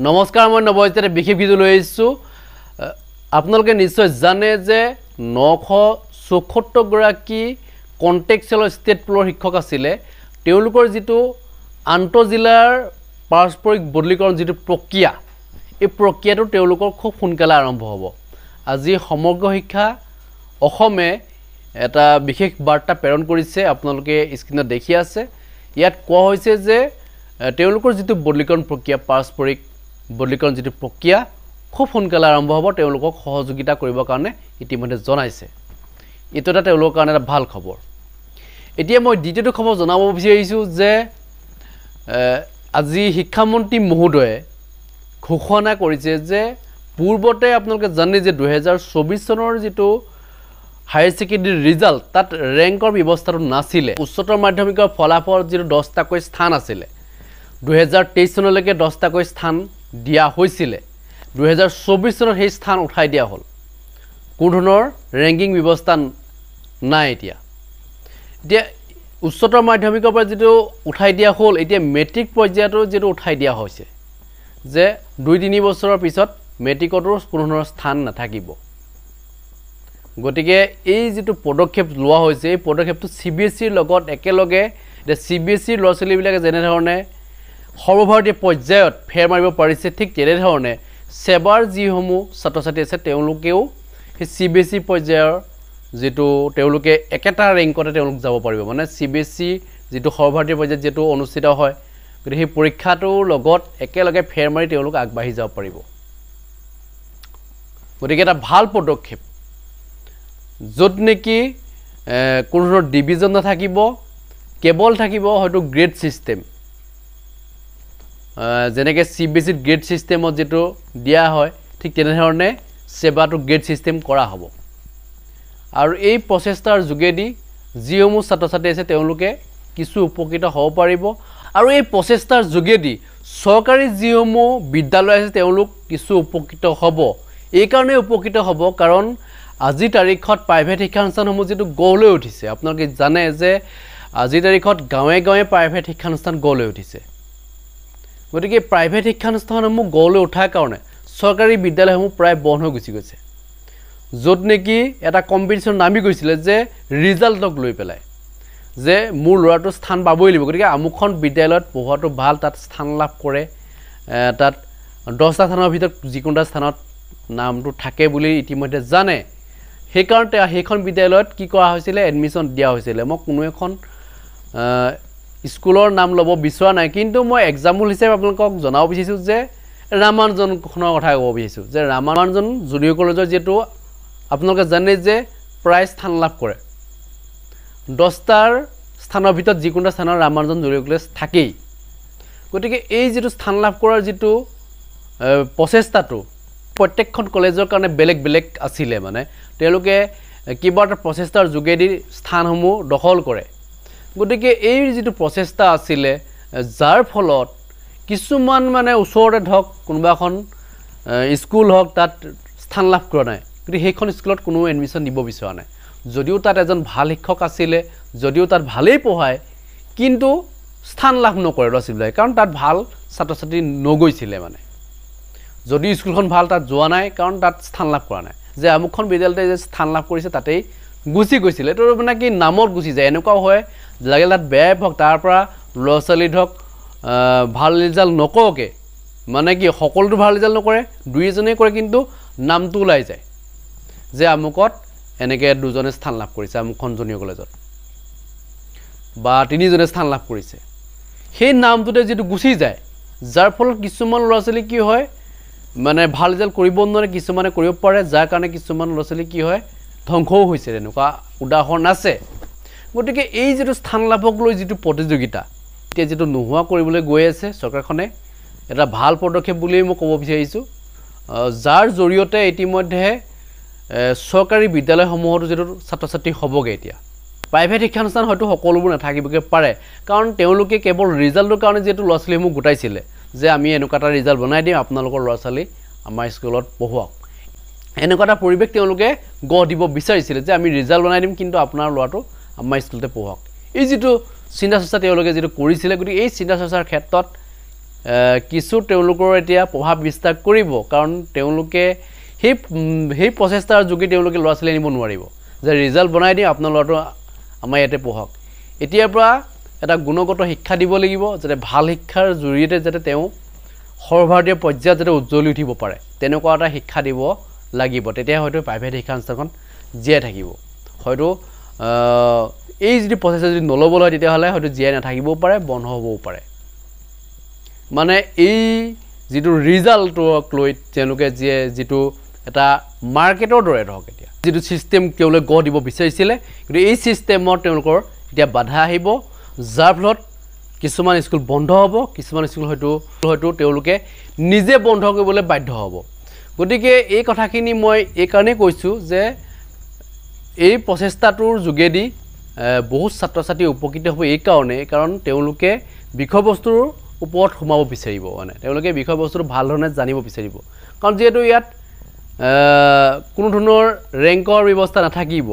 নমস্কাৰ মই নৱজিতে বিশেষ ভিডিও লৈ আহিছো আপোনালোকে নিশ্চয় জানে যে 974 গৰাকী কন্টেক্সুৱেল ষ্টেট পুলৰ শিক্ষক আছিল তেওঁলোকৰ যেটো আন্তঃজিলাৰ পাৰস্পৰিক বদলীকৰণ যেটো প্ৰক্ৰিয়া এই প্ৰক্ৰিয়াটো তেওঁলোকৰ খুব সোনকালে আৰম্ভ হ'ব আজি সমগ্ৰ শিক্ষা অসমে এটা বিশেষ বাৰ্তা প্ৰেৰণ কৰিছে আপোনালোকে স্ক্ৰিনত দেখি আছে ইয়াত কোৱা হৈছে যে তেওঁলোকৰ যেটো বদলীকৰণ প্ৰক্ৰিয়া পাৰস্পৰিক বদলীকৰণ যেটো প্ৰক্ৰিয়া খুব সোনকালে আৰম্ভ হ'ব তেওঁলোকক সহযোগিতা কৰিবৰ কাৰণে ইতিমধ্যে জনাইছে এটো এটা তেওঁলোকৰ কাৰণে এটা ভাল খবৰ এতিয়া মই দ্বিতীয়টো খবৰ জনাব বিচাৰিছো যে আজি শিক্ষামন্ত্ৰী মহোদয়ে ঘোষণা কৰিছে যে পূৰ্বতে আপোনালোকে জানে যে 2024 চনৰ যেটো হায়াৰ সেকেন্ডাৰী ৰিজাল্ট তাত ৰেংকৰ ব্যৱস্থাটো নাছিলে উচ্চতৰ মাধ্যমিকৰ ফলাফল যেটো 10টাকৈ স্থান আছিল 2023 চনলৈকে 10টাকৈ স্থান দিয়া হৈছিল 2024 চনত সেই স্থান উঠাই দিয়া হল কোনধৰণৰ ৰেংকিং ব্যৱস্থা নাই এতিয়া উচ্চতৰ মাধ্যমিকৰ পৰা যেটো উঠাই দিয়া হল এতিয়া মেট্ৰিক পৰ্যায়টো যেটো উঠাই দিয়া হৈছে যে 2-3 বছৰৰ পিছত মেট্ৰিকতো কোনধৰণৰ স্থান নাথাকিব গতিকে এই যেটো পদক্ষেপ লোৱা হৈছে এই পদক্ষেপটো সিবিএসইৰ লগত একেলগে সিবিএসইৰ ল'ৰা-ছোৱালীবিলাকে যেনে ধৰণে সৰ্বভাৰতীয় পৰ্যায়ত ফেৰ মাৰিব পাৰিছে ঠিক তেনে ধৰণে সেবাৰ যিসমূহ ছাত্ৰ-ছাত্ৰী আছে তেওঁলোকেও এই সিবিএসই পৰ্যায়ৰ যেটো তেওঁলোকে একেটা ৰেংকতে তেওঁলোক যাব পাৰিব মানে সিবিএসই যেটো সৰ্বভাৰতীয় পৰ্যায়ত যেটো অনুষ্ঠিত হয় গতিকে সেই পৰীক্ষাটোৰ লগত একেলগে ফেৰ মাৰি তেওঁলোক আগবাঢ়ি যাব পাৰিব গতিকে এটা ভাল পদক্ষেপ যত নেকি কোনো ডিভিজন নাথাকিব কেবল থাকিব হয়তো গ্ৰেড সিস্টেম যেনেকৈ সিবিএসই গ্ৰেড সিস্টেমত যেটো দিয়া হয় ঠিক তেনে ধৰণে সেবাটো গ্ৰেড সিস্টেম কৰা হ'ব আৰু এই প্ৰচেষ্টাৰ যোগেদি যিসমূহ ছাত্ৰ-ছাত্ৰী আছে তেওঁলোকে কিছু উপকৃত হ'ব পাৰিব আৰু এই প্ৰচেষ্টাৰ যোগেদি চৰকাৰী যিসমূহ বিদ্যালয় আছে তেওঁলোক কিছু উপকৃত হ'ব এই কাৰণে উপকৃত হ'ব কাৰণ আজি তাৰিখত প্ৰাইভেট শিক্ষানুষ্ঠানসমূহ যেটো গঢ়লৈ উঠিছে আপোনালোকে জানে যে আজি তাৰিখত গাঁৱে গাঁৱে প্ৰাইভেট শিক্ষানুষ্ঠান গঢ়লৈ উঠিছে গতিকে প্ৰাইভেট শিক্ষানুষ্ঠানসমূহ গঢ়লৈ উঠাৰ কাৰণে চৰকাৰী বিদ্যালয়সমূহ প্ৰায় বন্ধ হৈ গুচি গৈছে যত নেকি এটা কম্পিটিশন নামি গৈছিল যে ৰিজাল্টক লৈ পেলাই যে মোৰ ল'ৰাটো স্থান পাবই লাগিব গতিকে আমুখন বিদ্যালয়ত পঢ়াটো ভাল তাত স্থান লাভ কৰে তাত 10টা স্থানৰ ভিতৰত যিকোনোটা স্থানত নামটো থাকে বুলি ইতিমধ্যে জানে সেইকাৰণে সেইখন বিদ্যালয়ত কি কৰা হৈছিল এডমিশন দিয়া হৈছিল মই কোনো এখন স্কুলৰ নাম লব বিচৰা নাই কিন্তু মই এক্সাম্পল হিচাপে আপোনালোকক জনাব বিচাৰিছো যে ৰামানুজনখনৰ কথা ক'ব বিচাৰিছো যে ৰামানুজন জুনিয়ৰ কলেজৰ যেটো আপোনালোকে জানে যে প্ৰায় স্থান লাভ কৰে 10টাৰ স্থানৰ ভিতৰত যিকোনোটা স্থানৰ ৰামানুজন জুনিয়ৰ কলেজ থাকেই গতিকে এই যেটো স্থান লাভ কৰাৰ যেটো প্ৰচেষ্টাটো প্ৰত্যেকখন কলেজৰ কাৰণে বেলেগ বেলেগ আছিল মানে তেওঁলোকে কিবা এটা প্ৰচেষ্টাৰ যোগেদি স্থানসমূহ দখল কৰে গতিকে এই যেটো প্ৰচেষ্টা আছিল যাৰ ফলত কিছুমান মানে ওচৰতে ধক কোনোবাখন স্কুল হক তাত স্থান লাভ কৰা নাই কিন্তু সেইখন স্কুলত কোনো এডমিশন দিব বিচৰা নাই যদিও তাত এজন ভাল শিক্ষক আছিল যদিও তাত ভালেই পঢ়ায় কিন্তু স্থান লাভ নকৰে ল'ৰা-ছোৱালীবিলাকে কাৰণ তাত ভাল ছাত্ৰ-ছাত্ৰী নগৈছিল মানে যদি স্কুলখন ভাল তাত যোৱা নাই কাৰণ তাত স্থান লাভ কৰা নাই যে আমুকখন বিদ্যালয়তে যে স্থান লাভ কৰিছে তাতেই গুচি গৈছিল এটো মানে কি নামত গুচি যায় এনেকুৱাও হয় লাগিলে তাত বেয়া ভক তাৰ পৰা ল'ৰা-ছোৱালী ধক ভাল ৰিজাল্ট নকৰকে মানে কি সকলোটো ভাল ৰিজাল্ট নকৰে দুইজনে কৰে কিন্তু নামটো ওলাই যায় যে আমুকত এনেকে দুজনে স্থান লাভ কৰিছে আমুকখন জুনিয়ৰ কলেজত বা তিনিজনে স্থান লাভ কৰিছে সেই নামটোতে যেটো গুচি যায় যাৰ ফলত কিছুমান ল'ৰা-ছোৱালী কি হয় মানে ভাল ৰিজাল্ট কৰিব নোৱাৰে কিছুমানে কৰিব পাৰে যাৰ কাৰণে কিছুমান ল'ৰা-ছোৱালী কি হয় ধ্বংসও হৈছে এনেকুৱা উদাহৰণ আছে গতিকে এই যেটো স্থান লাভক লৈ যেটো প্ৰতিযোগিতা এতিয়া যেটো নোহোৱা কৰিবলৈ গৈ আছে চৰকাৰখনে এটা ভাল পদক্ষেপ বুলি মই ক'ব বিচাৰিছো যাৰ জৰিয়তে ইতিমধ্যে চৰকাৰী বিদ্যালয়সমূহত যেটো ছাত্ৰ-ছাত্ৰী হ'বগে এতিয়া প্ৰাইভেট শিক্ষানুষ্ঠান হয়তো সকলোবোৰ নাথাকিবগে পাৰে কাৰণ তেওঁলোকে কেৱল ৰিজাল্টৰ কাৰণে যেটো ল'ৰা-ছোৱালীসমূহ গোটাইছিল যে আমি এনেকুৱা এটা ৰিজাল্ট বনাই দিম আপোনালোকৰ ল'ৰা-ছোৱালী আমাৰ স্কুলত পঢ়ুৱাওক এনেকুৱা এটা পৰিৱেশ তেওঁলোকে গঢ় দিব বিচাৰিছিল যে আমি ৰিজাল্ট বনাই দিম কিন্তু আপোনাৰ ল'ৰাটো আমাৰ স্কুলতে পঢ়ুৱাওক এই যেটো চিন্তা চৰ্চা তেওঁলোকে যেটো কৰিছিল গতি এই চিন্তা চৰ্চাৰ ক্ষেত্ৰত কিছু তেওঁলোকৰ এতিয়া প্ৰভাৱ বিস্তাৰ কৰিব কাৰণ তেওঁলোকে সেই প্ৰচেষ্টাৰ যোগে তেওঁলোকে ল'ৰা ছোৱালী আনিব নোৱাৰিব যে ৰিজাল্ট বনাই দিওঁ আপোনাৰ ল'ৰাটো আমাৰ ইয়াতে পঢ়ক এতিয়াৰ পৰা এটা গুণগত শিক্ষা দিব লাগিব যাতে ভাল শিক্ষাৰ জৰিয়তে যাতে তেওঁ সৰ্বভাৰতীয় পৰ্যায়ত যাতে উজ্জ্বলি উঠিব পাৰে তেনেকুৱা এটা শিক্ষা দিব লাগিব তেতিয়া হয়তো প্ৰাইভেট শিক্ষানুষ্ঠানখন জীয়াই থাকিব হয়তো এই যদি প্ৰচেছ যদি নল'বলৈ হয় তেতিয়াহ'লে হয়তো জীয়াই নাথাকিবও পাৰে বন্ধ হ'বও পাৰে মানে এই যিটো ৰিজাল্টক লৈ তেওঁলোকে যিটো এটা মাৰ্কেটৰ দৰে ধৰক এতিয়া যিটো ছিষ্টেম তেওঁলোকে গঢ় দিব বিচাৰিছিলে কিন্তু এই ছিষ্টেমত তেওঁলোকৰ এতিয়া বাধা আহিব যাৰ ফলত কিছুমান স্কুল বন্ধ হ'ব কিছুমান স্কুল হয়তো তেওঁলোকে নিজে বন্ধ কৰিবলৈ বাধ্য হ'ব গতিকে এই কথাখিনি মই এই কাৰণেই কৈছোঁ যে এই প্ৰচেষ্টাটোৰ যোগেদি বহুত ছাত্ৰ ছাত্ৰী উপকৃত হ'ব এই কাৰণেই কাৰণ তেওঁলোকে বিষয়বস্তুৰ ওপৰত সোমাব বিচাৰিব মানে তেওঁলোকে বিষয়বস্তুটো ভাল ধৰণে জানিব বিচাৰিব কাৰণ যিহেতু ইয়াত কোনো ধৰণৰ ৰেংকৰ ব্যৱস্থা নাথাকিব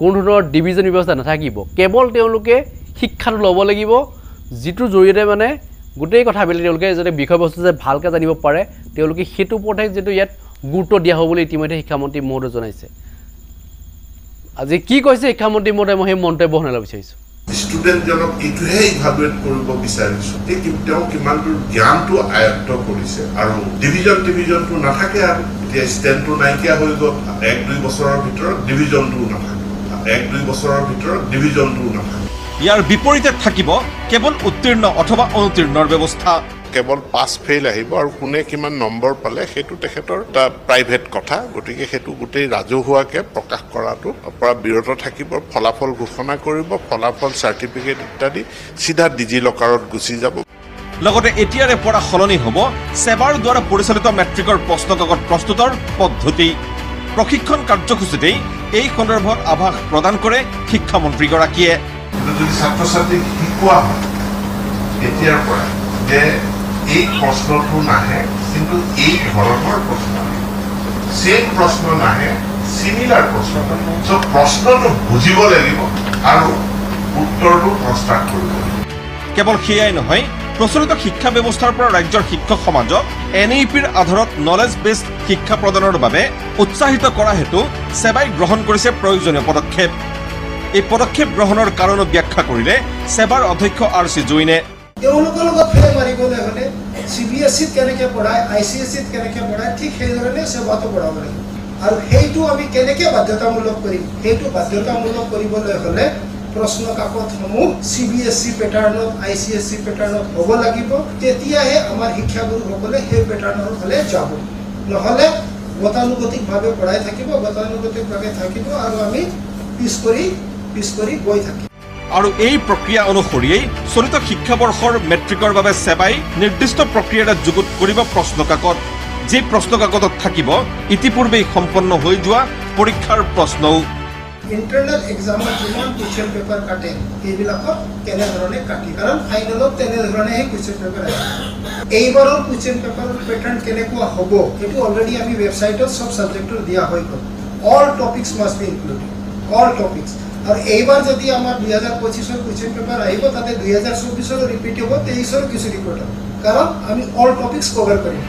কোনো ধৰণৰ ডিভিজন ব্যৱস্থা নাথাকিব কেৱল তেওঁলোকে শিক্ষাটো ল'ব লাগিব যিটোৰ জৰিয়তে মানে গোটেই কথাবিলাক তেওঁলোকে যাতে বিষয়বস্তু যে ভালকৈ জানিব পাৰে তেওঁলোকে সেইটো ওপৰতহে যিটো ইয়াত গুৰুত্ব দিয়া হ'ব বুলি ইতিমধ্যে শিক্ষামন্ত্ৰী মহোদয়ে জনাইছে আজি কি কৈছে শিক্ষামন্ত্ৰী মহোদয়ে মই সেই মন্তব্য শুনাব বিচাৰিছোঁ ষ্টুডেণ্টজনক এইটোহে ইভালুৱেট কৰিব বিচাৰিছোঁ যে তেওঁ কিমান দূৰ জ্ঞানটো আয়ত্ত কৰিছে আৰু ডিভিজনটো নাথাকে আৰু এতিয়া ষ্টেণ্ডটো নাইকিয়া হৈ গ'ল 1-2 বছৰৰ ভিতৰত ডিভিজনটোও নাথাকে 1-2 বছৰৰ ভিতৰত ডিভিজনটোও নাথাকে ইয়াৰ বিপৰীতে থাকিব কেৱল উত্তীৰ্ণ অথবা অনুতীৰ্ণৰ ব্যৱস্থা কেৱল পাছ ফেইল আহিব আৰু কোনে কিমান নম্বৰ পালে সেইটো তেখেতৰ এটা প্ৰাইভেট কথা গতিকে সেইটো গোটেই ৰাজহুৱাকৈ প্ৰকাশ কৰাটো পৰা বিৰত থাকিব ফলাফল ঘোষণা কৰিব ফলাফল চাৰ্টিফিকেট ইত্যাদি চিধা ডিজিলকাৰত গুচি যাব লগতে এতিয়াৰে পৰা সলনি হ'ব সেৱাৰ দ্বাৰা পৰিচালিত মেট্ৰিকৰ প্ৰশ্নকাকত প্ৰস্তুতৰ পদ্ধতি প্ৰশিক্ষণ কাৰ্যসূচীতেই এই সন্দৰ্ভত আভাস প্ৰদান কৰে শিক্ষামন্ত্ৰীগৰাকীয়ে যদি ছাত্ৰ ছাত্ৰীক শিকোৱা হয় এতিয়াৰ পৰা যে এই প্ৰশ্নটো নাহে কিন্তু এই ধৰণৰ প্ৰশ্ন চেম প্ৰশ্ন নাহে চিমিলাৰ প্ৰশ্ন প্ৰশ্নটো বুজিব লাগিব আৰু উত্তৰটো প্ৰস্তাৱ কৰিব লাগিব কেৱল সেয়াই নহয় প্ৰচলিত শিক্ষা ব্যৱস্থাৰ পৰা ৰাজ্যৰ শিক্ষক সমাজক NEPৰ আধাৰত নলেজ বেছড শিক্ষা প্ৰদানৰ বাবে উৎসাহিত কৰা হেতু সেৱাই গ্ৰহণ কৰিছে প্ৰয়োজনীয় পদক্ষেপ এই পদক্ষেপ গ্ৰহণৰ কাৰণ ব্যাখ্যা কৰিলে সেৱাৰ অধ্যক্ষ RC জৈনে তেওঁলোকৰ লগত ফেৰ মাৰিবলৈ হ'লে CBSE কেনেকৈ পঢ়ায় ICSE কেনেকৈ পঢ়ায় ঠিক সেইধৰণে সেৱাটো পঢ়াব লাগিব আৰু সেইটো আমি কেনেকৈ বাধ্যতামূলক কৰিম সেইটো বাধ্যতামূলক কৰিবলৈ হ'লে প্ৰশ্ন কাকতসমূহ CBSE পেটাৰ্ণত ICSE পেটাৰ্ণত হ'ব লাগিব তেতিয়াহে আমাৰ শিক্ষাগুৰুসকলে সেই পেটাৰ্ণৰ ফালে যাব নহ'লে গতানুগতিকভাৱে পঢ়াই থাকিব গতানুগতিকভাৱে থাকিব আৰু আমি পিছ কৰি গৈ থাকিম আৰু এই প্ৰক্ৰিয়া অনুসৰিয়েই চলিত শিক্ষাবৰ্ষৰ মেট্ৰিকৰ বাবে সেৱাই নিৰ্দিষ্ট প্ৰক্ৰিয়াৰে যুগুত কৰিব প্ৰশ্নকাকত যি প্ৰশ্নকাকতত থাকিব ইতিপূৰ্বেই সম্পন্ন হৈ যোৱা পৰীক্ষাৰ প্ৰশ্নও ইণ্টাৰনেল এক্সামত যিমান কুৱেশ্যন পেপাৰ কাটে এইবিলাকত কেনেধৰণে কাটি কাৰণ ফাইনেলত তেনেধৰণেহে কুৱেশ্যন পেপাৰ আহে এইবাৰৰ কুৱেশ্যন পেপাৰৰ পেটাৰ্ণ কেনেকুৱা হ'ব এইটো অলৰেডি আমি ৱেবছাইটত সব ছাবজেক্টৰ দিয়া হৈ গ'ল all topics must B included all topics আৰু এইবাৰ যদি আমাৰ 2025ৰ কুৱেশ্যন পেপাৰ আহিব তাতে 2024ৰ ৰিপিট হ'ব 23ৰ কিছু ৰিপৰ্ট হ'ব কাৰণ আমি অল টপিকছ কভাৰ কৰিম